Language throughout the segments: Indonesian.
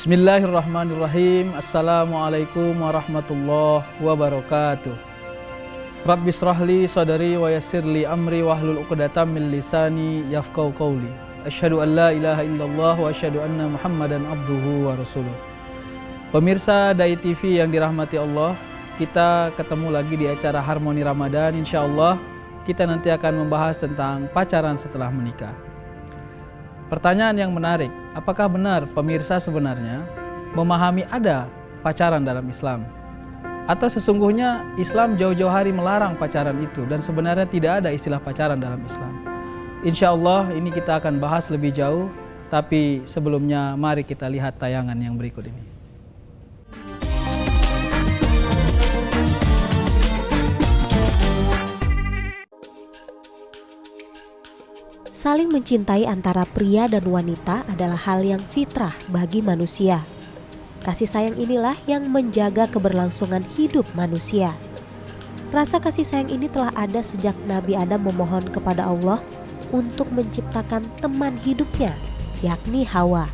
Bismillahirrahmanirrahim. Assalamualaikum warahmatullahi wabarakatuh. Rabbi shrahli sadri wa yassirli amri wahlul 'uqdatam min lisani yafqahu qawli. Asyhadu an la ilaha illallah wa asyhadu anna Muhammadan abduhu wa rasuluh. Pemirsa Dai TV yang dirahmati Allah, kita ketemu lagi di acara Harmoni Ramadan. Insyaallah kita nanti akan membahas tentang pacaran setelah menikah. Pertanyaan yang menarik, apakah benar pemirsa sebenarnya memahami ada pacaran dalam Islam? Atau sesungguhnya Islam jauh-jauh hari melarang pacaran itu dan sebenarnya tidak ada istilah pacaran dalam Islam? Insya Allah ini kita akan bahas lebih jauh, tapi sebelumnya mari kita lihat tayangan yang berikut ini. Saling mencintai antara pria dan wanita adalah hal yang fitrah bagi manusia. Kasih sayang inilah yang menjaga keberlangsungan hidup manusia. Rasa kasih sayang ini telah ada sejak Nabi Adam memohon kepada Allah untuk menciptakan teman hidupnya, yakni Hawa.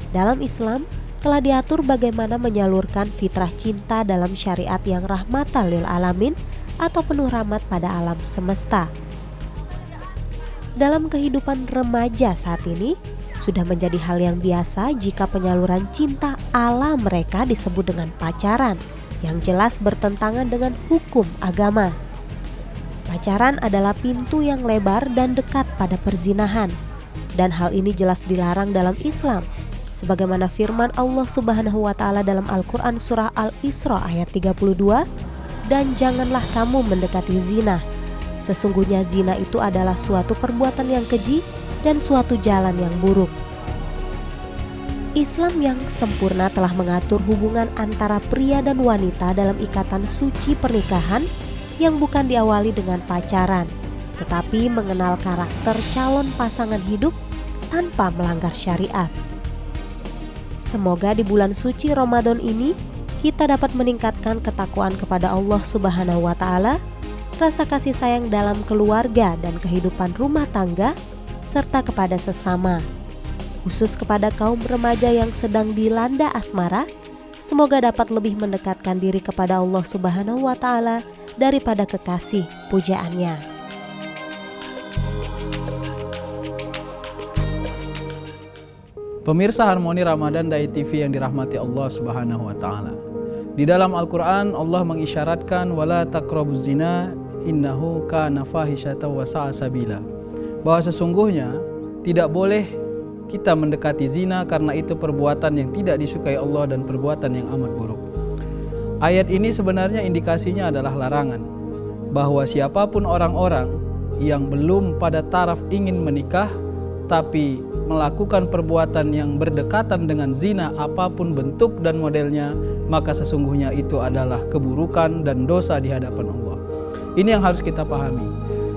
Dalam Islam telah diatur bagaimana menyalurkan fitrah cinta dalam syariat yang rahmatan lil alamin atau penuh rahmat pada alam semesta. Dalam kehidupan remaja saat ini, sudah menjadi hal yang biasa jika penyaluran cinta ala mereka disebut dengan pacaran, yang jelas bertentangan dengan hukum agama. Pacaran adalah pintu yang lebar dan dekat pada perzinahan, dan hal ini jelas dilarang dalam Islam, sebagaimana firman Allah Subhanahu wa Ta'ala dalam Al-Quran Surah Al-Isra ayat 32, dan janganlah kamu mendekati zina. Sesungguhnya zina itu adalah suatu perbuatan yang keji dan suatu jalan yang buruk. Islam yang sempurna telah mengatur hubungan antara pria dan wanita dalam ikatan suci pernikahan yang bukan diawali dengan pacaran, tetapi mengenal karakter calon pasangan hidup tanpa melanggar syariat. Semoga di bulan suci Ramadan ini kita dapat meningkatkan ketakwaan kepada Allah Subhanahu wa Ta'ala, rasa kasih sayang dalam keluarga dan kehidupan rumah tangga, serta kepada sesama. Khusus kepada kaum remaja yang sedang dilanda asmara, semoga dapat lebih mendekatkan diri kepada Allah Subhanahu wa Ta'ala daripada kekasih pujaannya. Pemirsa Harmoni Ramadan Dai TV yang dirahmati Allah Subhanahu wa Ta'ala. Di dalam Al-Quran Allah mengisyaratkan wala taqrabuz zina innahu kana fahisyatan wa sa'a sabila, bahwa sesungguhnya tidak boleh kita mendekati zina karena itu perbuatan yang tidak disukai Allah dan perbuatan yang amat buruk. Ayat ini sebenarnya indikasinya adalah larangan bahwa siapapun orang-orang yang belum pada taraf ingin menikah tapi melakukan perbuatan yang berdekatan dengan zina apapun bentuk dan modelnya, maka sesungguhnya itu adalah keburukan dan dosa di hadapan Allah. Ini yang harus kita pahami.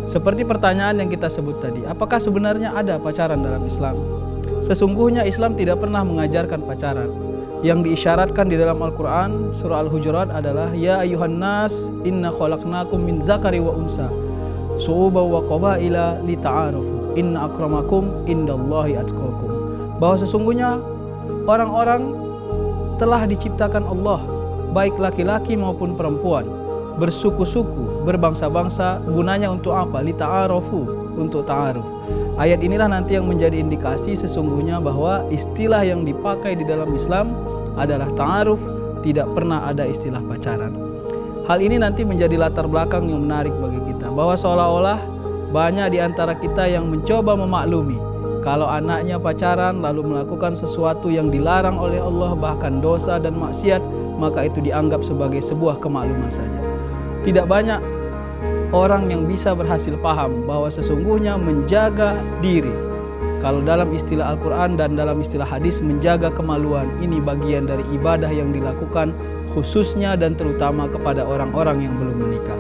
Seperti pertanyaan yang kita sebut tadi, apakah sebenarnya ada pacaran dalam Islam? Sesungguhnya Islam tidak pernah mengajarkan pacaran. Yang diisyaratkan di dalam Al-Quran surah Al-Hujurat adalah ya ayuhan nas inna khalaqnakum min zakari wa unsa su'uba wa qabaila lita'arufu inna akramakum indallahi atqakum, bahwa sesungguhnya orang-orang telah diciptakan Allah, baik laki-laki maupun perempuan, bersuku-suku, berbangsa-bangsa. Gunanya untuk apa? Lita'arufu, untuk ta'aruf. Ayat inilah nanti yang menjadi indikasi sesungguhnya bahwa istilah yang dipakai di dalam Islam adalah ta'aruf, tidak pernah ada istilah pacaran. Hal ini nanti menjadi latar belakang yang menarik bagi kita, bahwa seolah-olah banyak di antara kita yang mencoba memaklumi kalau anaknya pacaran lalu melakukan sesuatu yang dilarang oleh Allah, bahkan dosa dan maksiat, maka itu dianggap sebagai sebuah kemakluman saja. Tidak banyak orang yang bisa berhasil paham bahwa sesungguhnya menjaga diri, kalau dalam istilah Al-Quran dan dalam istilah hadis, menjaga kemaluan ini bagian dari ibadah yang dilakukan khususnya dan terutama kepada orang-orang yang belum menikah.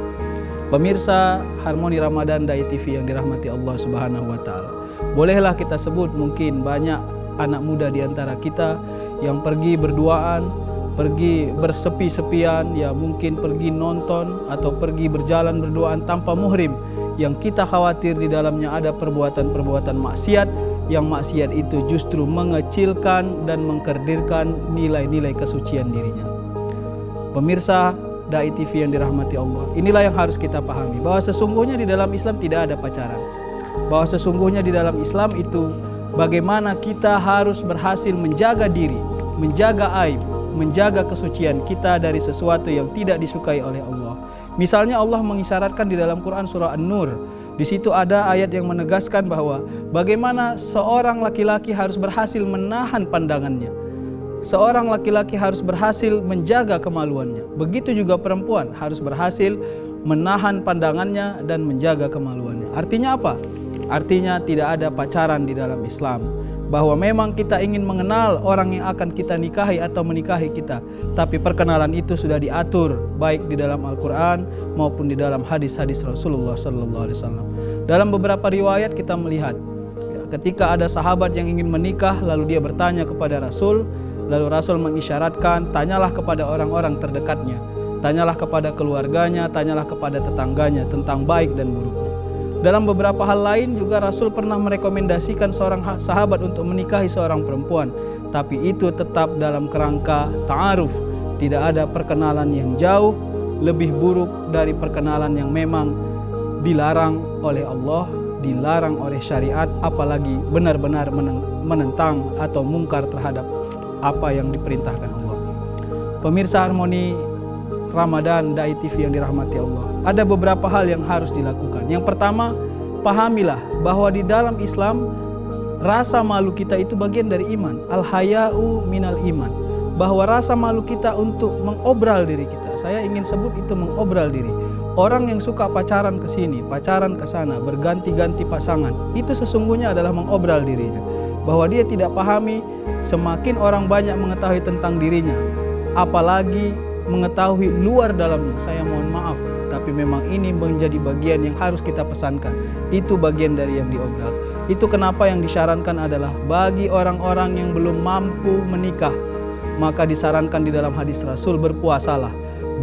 Pemirsa Harmoni Ramadan Dai TV yang dirahmati Allah Subhanahu wa Ta'ala, bolehlah kita sebut mungkin banyak anak muda di antara kita yang pergi berduaan, pergi bersepi-sepian, ya mungkin pergi nonton atau pergi berjalan berduaan tanpa muhrim, yang kita khawatir di dalamnya ada perbuatan-perbuatan maksiat yang maksiat itu justru mengecilkan dan mengkerdilkan nilai-nilai kesucian dirinya. Pemirsa Dai TV yang dirahmati Allah, inilah yang harus kita pahami, bahwa sesungguhnya di dalam Islam tidak ada pacaran. Bahwa sesungguhnya di dalam Islam itu bagaimana kita harus berhasil menjaga diri, menjaga aib, menjaga kesucian kita dari sesuatu yang tidak disukai oleh Allah. Misalnya Allah mengisyaratkan di dalam Quran surah An-Nur. Di situ ada ayat yang menegaskan bahwa bagaimana seorang laki-laki harus berhasil menahan pandangannya. Seorang laki-laki harus berhasil menjaga kemaluannya. Begitu juga perempuan harus berhasil menahan pandangannya dan menjaga kemaluannya. Artinya apa? Artinya tidak ada pacaran di dalam Islam. Bahwa memang kita ingin mengenal orang yang akan kita nikahi atau menikahi kita, tapi perkenalan itu sudah diatur baik di dalam Al-Quran maupun di dalam hadis-hadis Rasulullah SAW. Dalam beberapa riwayat kita melihat ketika ada sahabat yang ingin menikah, lalu dia bertanya kepada Rasul, lalu Rasul mengisyaratkan, tanyalah kepada orang-orang terdekatnya, tanyalah kepada keluarganya, tanyalah kepada tetangganya tentang baik dan buruknya. Dalam beberapa hal lain juga Rasul pernah merekomendasikan seorang sahabat untuk menikahi seorang perempuan, tapi itu tetap dalam kerangka ta'aruf. Tidak ada perkenalan yang jauh lebih buruk dari perkenalan yang memang dilarang oleh Allah, dilarang oleh syariat, apalagi benar-benar menentang atau mungkar terhadap apa yang diperintahkan Allah. Pemirsa Harmoni Ramadan Dai TV yang dirahmati Allah, ada beberapa hal yang harus dilakukan. Yang pertama, pahamilah bahwa di dalam Islam rasa malu kita itu bagian dari iman. Al-haya'u minal iman. Bahwa rasa malu kita untuk mengobral diri kita, saya ingin sebut itu mengobral diri. Orang yang suka pacaran ke sini, pacaran ke sana, berganti-ganti pasangan, itu sesungguhnya adalah mengobral dirinya. Bahwa dia tidak pahami, semakin orang banyak mengetahui tentang dirinya, apalagi mengetahui luar dalamnya, saya mohon maaf, tapi memang ini menjadi bagian yang harus kita pesankan. Itu bagian dari yang diobral. Itu kenapa yang disarankan adalah bagi orang-orang yang belum mampu menikah, maka disarankan di dalam hadis Rasul, berpuasalah.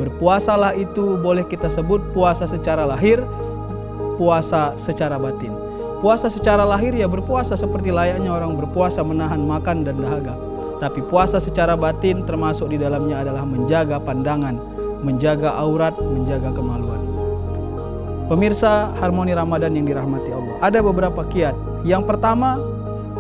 Berpuasalah itu boleh kita sebut puasa secara lahir, puasa secara batin. Puasa secara lahir ya berpuasa seperti layaknya orang berpuasa menahan makan dan dahaga. Tapi puasa secara batin termasuk di dalamnya adalah menjaga pandangan, menjaga aurat, menjaga kemaluan. Pemirsa Harmoni Ramadan yang dirahmati Allah, ada beberapa kiat. Yang pertama,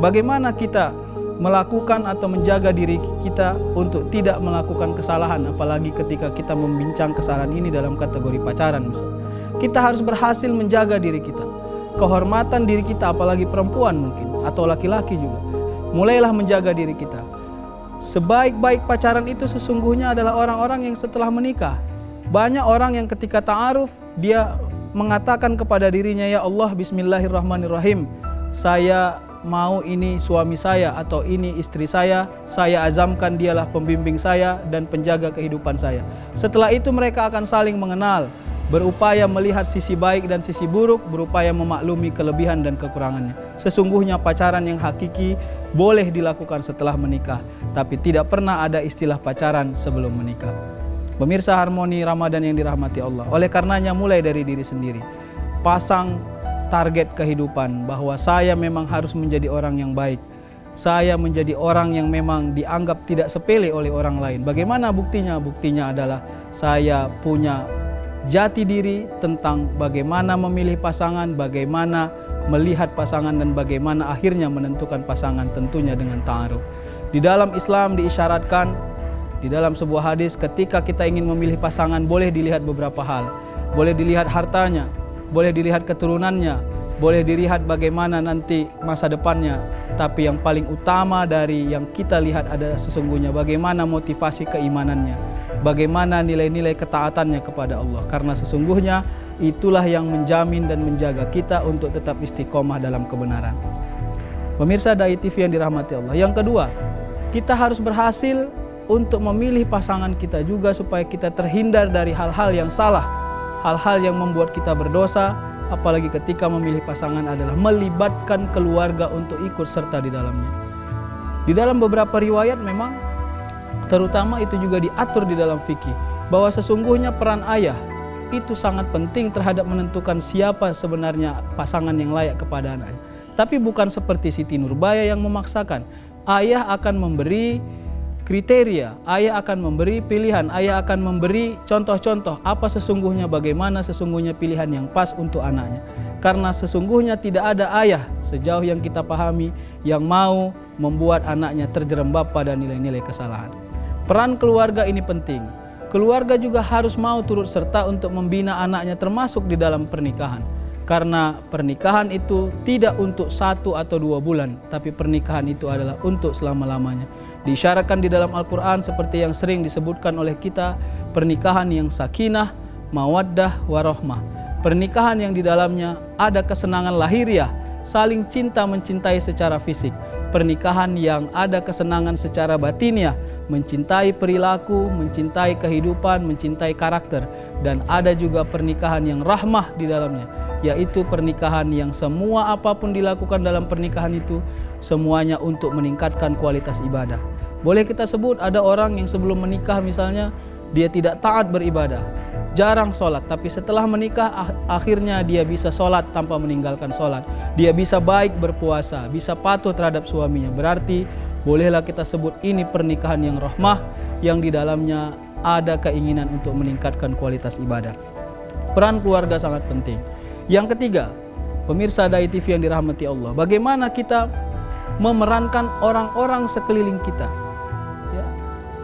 bagaimana kita melakukan atau menjaga diri kita untuk tidak melakukan kesalahan, apalagi ketika kita membincang kesalahan ini dalam kategori pacaran misalnya. Kita harus berhasil menjaga diri kita, kehormatan diri kita, apalagi perempuan mungkin atau laki-laki juga. Mulailah menjaga diri kita. Sebaik-baik pacaran itu sesungguhnya adalah orang-orang yang setelah menikah. Banyak orang yang ketika ta'aruf dia mengatakan kepada dirinya, ya Allah, bismillahirrahmanirrahim, saya mau ini suami saya atau ini istri saya azamkan dialah pembimbing saya dan penjaga kehidupan saya. Setelah itu mereka akan saling mengenal, berupaya melihat sisi baik dan sisi buruk, berupaya memaklumi kelebihan dan kekurangannya. Sesungguhnya pacaran yang hakiki boleh dilakukan setelah menikah, tapi tidak pernah ada istilah pacaran sebelum menikah. Pemirsa Harmoni Ramadan yang dirahmati Allah, oleh karenanya mulai dari diri sendiri. Pasang target kehidupan bahwa saya memang harus menjadi orang yang baik. Saya menjadi orang yang memang dianggap tidak sepele oleh orang lain. Bagaimana buktinya? Buktinya adalah saya punya jati diri tentang bagaimana memilih pasangan, bagaimana melihat pasangan, dan bagaimana akhirnya menentukan pasangan, tentunya dengan ta'aruf. Di dalam Islam diisyaratkan di dalam sebuah hadis, ketika kita ingin memilih pasangan boleh dilihat beberapa hal. Boleh dilihat hartanya, boleh dilihat keturunannya, boleh dilihat bagaimana nanti masa depannya. Tapi yang paling utama dari yang kita lihat adalah sesungguhnya bagaimana motivasi keimanannya, bagaimana nilai-nilai ketaatannya kepada Allah. Karena sesungguhnya itulah yang menjamin dan menjaga kita untuk tetap istiqomah dalam kebenaran. Pemirsa Dai TV yang dirahmati Allah, yang kedua, kita harus berhasil untuk memilih pasangan kita juga supaya kita terhindar dari hal-hal yang salah, hal-hal yang membuat kita berdosa, apalagi ketika memilih pasangan adalah melibatkan keluarga untuk ikut serta di dalamnya. Di dalam beberapa riwayat memang terutama itu juga diatur di dalam fikih bahwa sesungguhnya peran ayah itu sangat penting terhadap menentukan siapa sebenarnya pasangan yang layak kepada anaknya. Tapi bukan seperti Siti Nurbaya yang memaksakan. Ayah akan memberi kriteria, ayah akan memberi pilihan, ayah akan memberi contoh-contoh apa sesungguhnya, bagaimana sesungguhnya pilihan yang pas untuk anaknya. Karena sesungguhnya tidak ada ayah sejauh yang kita pahami yang mau membuat anaknya terjerembab pada nilai-nilai kesalahan. Peran keluarga ini penting. Keluarga juga harus mau turut serta untuk membina anaknya termasuk di dalam pernikahan. Karena pernikahan itu tidak untuk 1 atau 2 bulan, tapi pernikahan itu adalah untuk selama-lamanya. Diisyaratkan di dalam Al-Quran seperti yang sering disebutkan oleh kita, pernikahan yang sakinah, mawaddah, warahmah. Pernikahan yang di dalamnya ada kesenangan lahiriah, saling cinta mencintai secara fisik. Pernikahan yang ada kesenangan secara batiniah, mencintai perilaku, mencintai kehidupan, mencintai karakter. Dan ada juga pernikahan yang rahmah di dalamnya, yaitu pernikahan yang semua apapun dilakukan dalam pernikahan itu, semuanya untuk meningkatkan kualitas ibadah. Boleh kita sebut ada orang yang sebelum menikah misalnya, dia tidak taat beribadah, jarang sholat, tapi setelah menikah akhirnya dia bisa sholat tanpa meninggalkan sholat. Dia bisa baik berpuasa, bisa patuh terhadap suaminya. Berarti bolehlah kita sebut ini pernikahan yang rahmah, yang di dalamnya ada keinginan untuk meningkatkan kualitas ibadah. Peran keluarga sangat penting. Yang ketiga, pemirsa Dai TV yang dirahmati Allah, bagaimana kita memerankan orang-orang sekeliling kita.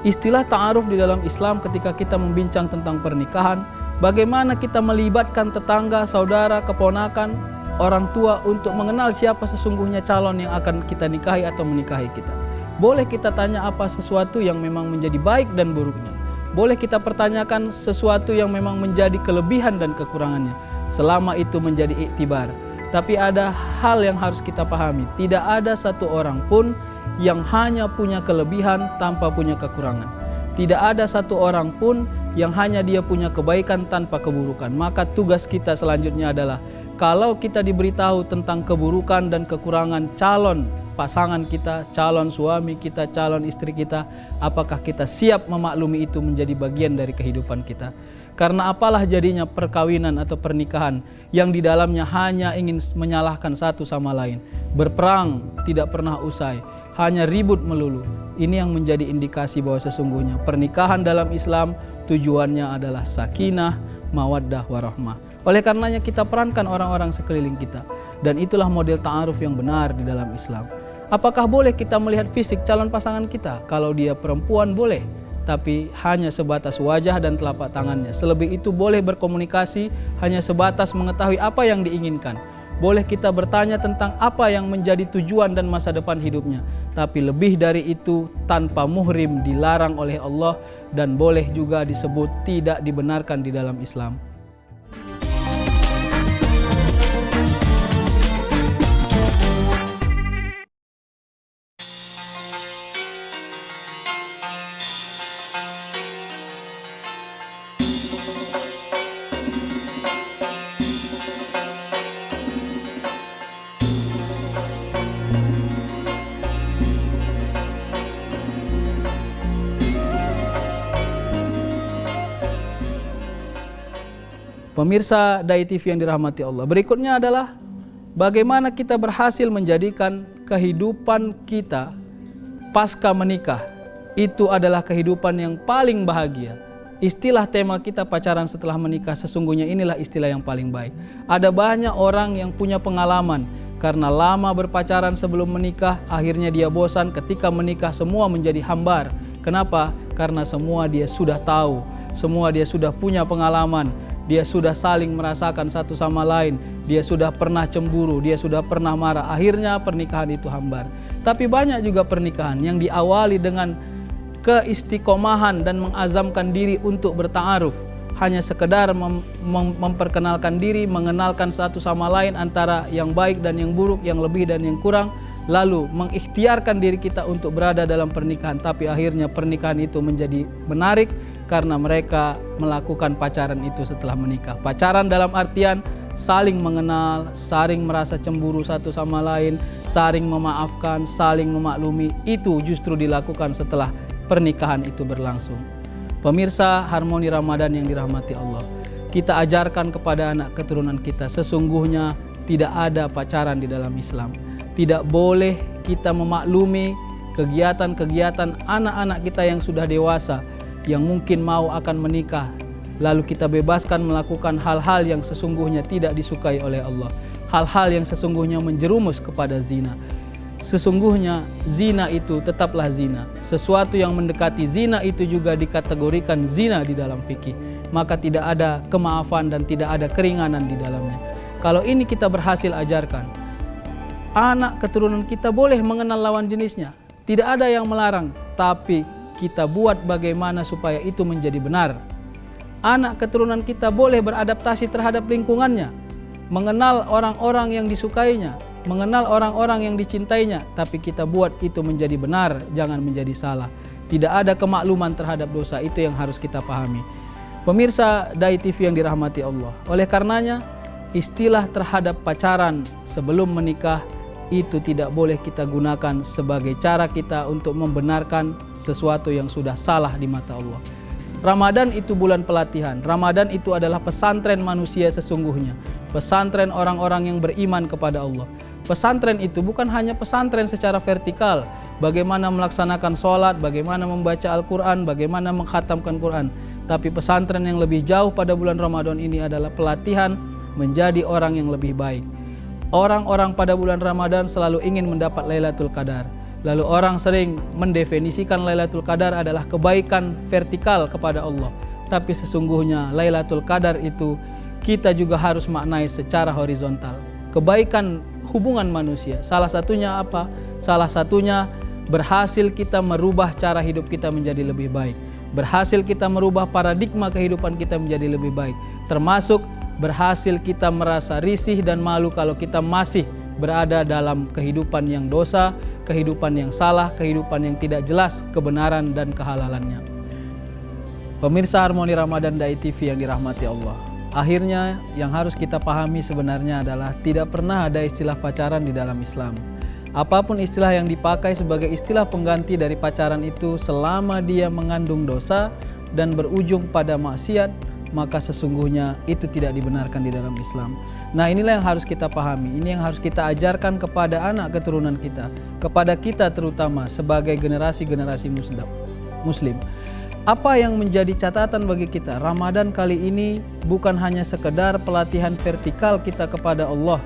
Istilah ta'aruf di dalam Islam ketika kita membincang tentang pernikahan, bagaimana kita melibatkan tetangga, saudara, keponakan, orang tua untuk mengenal siapa sesungguhnya calon yang akan kita nikahi atau menikahi kita. Boleh kita tanya apa sesuatu yang memang menjadi baik dan buruknya. Boleh kita pertanyakan sesuatu yang memang menjadi kelebihan dan kekurangannya, selama itu menjadi iktibar. Tapi ada hal yang harus kita pahami, tidak ada satu orang pun yang hanya punya kelebihan tanpa punya kekurangan. Tidak ada satu orang pun yang hanya dia punya kebaikan tanpa keburukan. Maka tugas kita selanjutnya adalah, kalau kita diberitahu tentang keburukan dan kekurangan calon pasangan kita, calon suami kita, calon istri kita, apakah kita siap memaklumi itu menjadi bagian dari kehidupan kita? Karena apalah jadinya perkawinan atau pernikahan yang di dalamnya hanya ingin menyalahkan satu sama lain, berperang tidak pernah usai, hanya ribut melulu. Ini yang menjadi indikasi bahwa sesungguhnya pernikahan dalam Islam tujuannya adalah sakinah, mawaddah, warahmah. Oleh karenanya kita perankan orang-orang sekeliling kita, dan itulah model ta'aruf yang benar di dalam Islam. Apakah boleh kita melihat fisik calon pasangan kita? Kalau dia perempuan boleh, tapi hanya sebatas wajah dan telapak tangannya. Selebih itu boleh berkomunikasi hanya sebatas mengetahui apa yang diinginkan. Boleh kita bertanya tentang apa yang menjadi tujuan dan masa depan hidupnya. Tapi lebih dari itu tanpa muhrim dilarang oleh Allah, dan boleh juga disebut tidak dibenarkan di dalam Islam. Pemirsa Dai TV yang dirahmati Allah, berikutnya adalah bagaimana kita berhasil menjadikan kehidupan kita pasca menikah itu adalah kehidupan yang paling bahagia. Istilah tema kita pacaran setelah menikah, sesungguhnya inilah istilah yang paling baik. Ada banyak orang yang punya pengalaman karena lama berpacaran sebelum menikah, akhirnya dia bosan, ketika menikah semua menjadi hambar. Kenapa? Karena semua dia sudah tahu, semua dia sudah punya pengalaman. Dia sudah saling merasakan satu sama lain. Dia sudah pernah cemburu, dia sudah pernah marah. Akhirnya pernikahan itu hambar. Tapi banyak juga pernikahan yang diawali dengan keistiqomahan dan mengazamkan diri untuk berta'aruf. Hanya sekedar memperkenalkan diri, mengenalkan satu sama lain antara yang baik dan yang buruk, yang lebih dan yang kurang. Lalu mengikhtiarkan diri kita untuk berada dalam pernikahan. Tapi akhirnya pernikahan itu menjadi menarik karena mereka melakukan pacaran itu setelah menikah. Pacaran dalam artian saling mengenal, saling merasa cemburu satu sama lain, saling memaafkan, saling memaklumi. Itu justru dilakukan setelah pernikahan itu berlangsung. Pemirsa Harmoni Ramadan yang dirahmati Allah, kita ajarkan kepada anak keturunan kita, sesungguhnya tidak ada pacaran di dalam Islam. Tidak boleh kita memaklumi kegiatan-kegiatan anak-anak kita yang sudah dewasa, yang mungkin mau akan menikah, lalu kita bebaskan melakukan hal-hal yang sesungguhnya tidak disukai oleh Allah, hal-hal yang sesungguhnya menjerumus kepada zina. Sesungguhnya zina itu tetaplah zina. Sesuatu yang mendekati zina itu juga dikategorikan zina di dalam fikih. Maka tidak ada kemaafan dan tidak ada keringanan di dalamnya. Kalau ini kita berhasil ajarkan, anak keturunan kita boleh mengenal lawan jenisnya. Tidak ada yang melarang, tapi kita buat bagaimana supaya itu menjadi benar. Anak keturunan kita boleh beradaptasi terhadap lingkungannya, mengenal orang-orang yang disukainya, mengenal orang-orang yang dicintainya, tapi kita buat itu menjadi benar, jangan menjadi salah. Tidak ada kemakluman terhadap dosa, itu yang harus kita pahami. Pemirsa Dai TV yang dirahmati Allah, oleh karenanya istilah terhadap pacaran sebelum menikah itu tidak boleh kita gunakan sebagai cara kita untuk membenarkan sesuatu yang sudah salah di mata Allah. Ramadan itu bulan pelatihan. Ramadan itu adalah pesantren manusia sesungguhnya, pesantren orang-orang yang beriman kepada Allah. Pesantren itu bukan hanya pesantren secara vertikal, bagaimana melaksanakan sholat, bagaimana membaca Al-Quran, bagaimana mengkhatamkan Quran. Tapi pesantren yang lebih jauh pada bulan Ramadan ini adalah pelatihan menjadi orang yang lebih baik. Orang-orang pada bulan Ramadan selalu ingin mendapat Lailatul Qadar. Lalu orang sering mendefinisikan Lailatul Qadar adalah kebaikan vertikal kepada Allah. Tapi sesungguhnya Lailatul Qadar itu kita juga harus maknai secara horizontal. Kebaikan hubungan manusia. Salah satunya apa? Salah satunya berhasil kita merubah cara hidup kita menjadi lebih baik. Berhasil kita merubah paradigma kehidupan kita menjadi lebih baik. Termasuk berhasil kita merasa risih dan malu kalau kita masih berada dalam kehidupan yang dosa, kehidupan yang salah, kehidupan yang tidak jelas kebenaran dan kehalalannya. Pemirsa Harmoni Ramadan Dai TV yang dirahmati Allah, akhirnya yang harus kita pahami sebenarnya adalah tidak pernah ada istilah pacaran di dalam Islam. Apapun istilah yang dipakai sebagai istilah pengganti dari pacaran itu, selama dia mengandung dosa dan berujung pada maksiat, maka sesungguhnya itu tidak dibenarkan di dalam Islam. Nah, inilah yang harus kita pahami, ini yang harus kita ajarkan kepada anak keturunan kita, kepada kita terutama sebagai generasi-generasi Muslim. Apa yang menjadi catatan bagi kita? Ramadan kali ini bukan hanya sekedar pelatihan vertikal kita kepada Allah,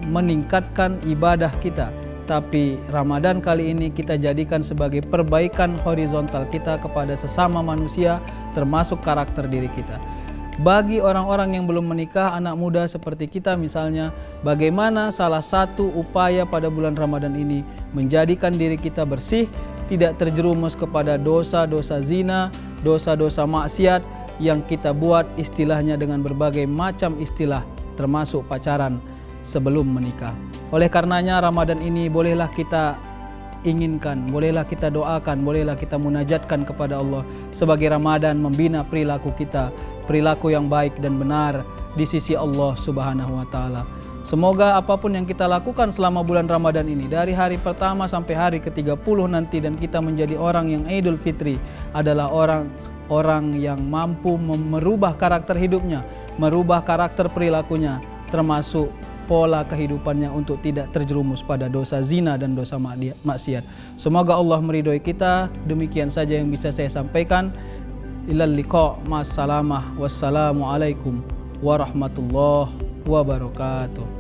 meningkatkan ibadah kita, tapi Ramadan kali ini kita jadikan sebagai perbaikan horizontal kita kepada sesama manusia, termasuk karakter diri kita. Bagi orang-orang yang belum menikah, anak muda seperti kita misalnya, bagaimana salah satu upaya pada bulan Ramadan ini menjadikan diri kita bersih, tidak terjerumus kepada dosa-dosa zina, dosa-dosa maksiat yang kita buat istilahnya dengan berbagai macam istilah, termasuk pacaran sebelum menikah. Oleh karenanya Ramadan ini bolehlah kita inginkan, bolehlah kita doakan, bolehlah kita munajatkan kepada Allah sebagai Ramadan membina perilaku kita, perilaku yang baik dan benar di sisi Allah Subhanahu wa taala. Semoga apapun yang kita lakukan selama bulan Ramadan ini, dari hari pertama sampai hari ke-30 nanti, dan kita menjadi orang yang Idul Fitri adalah orang yang mampu merubah karakter hidupnya, merubah karakter perilakunya, termasuk pola kehidupannya untuk tidak terjerumus pada dosa zina dan dosa maksiat. Semoga Allah meridhoi kita. Demikian saja yang bisa saya sampaikan. Ilal liqa, ma'assalamah, wassalamualaikum warahmatullahi wabarakatuh.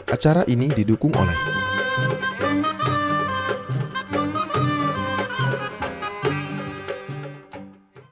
Acara ini didukung oleh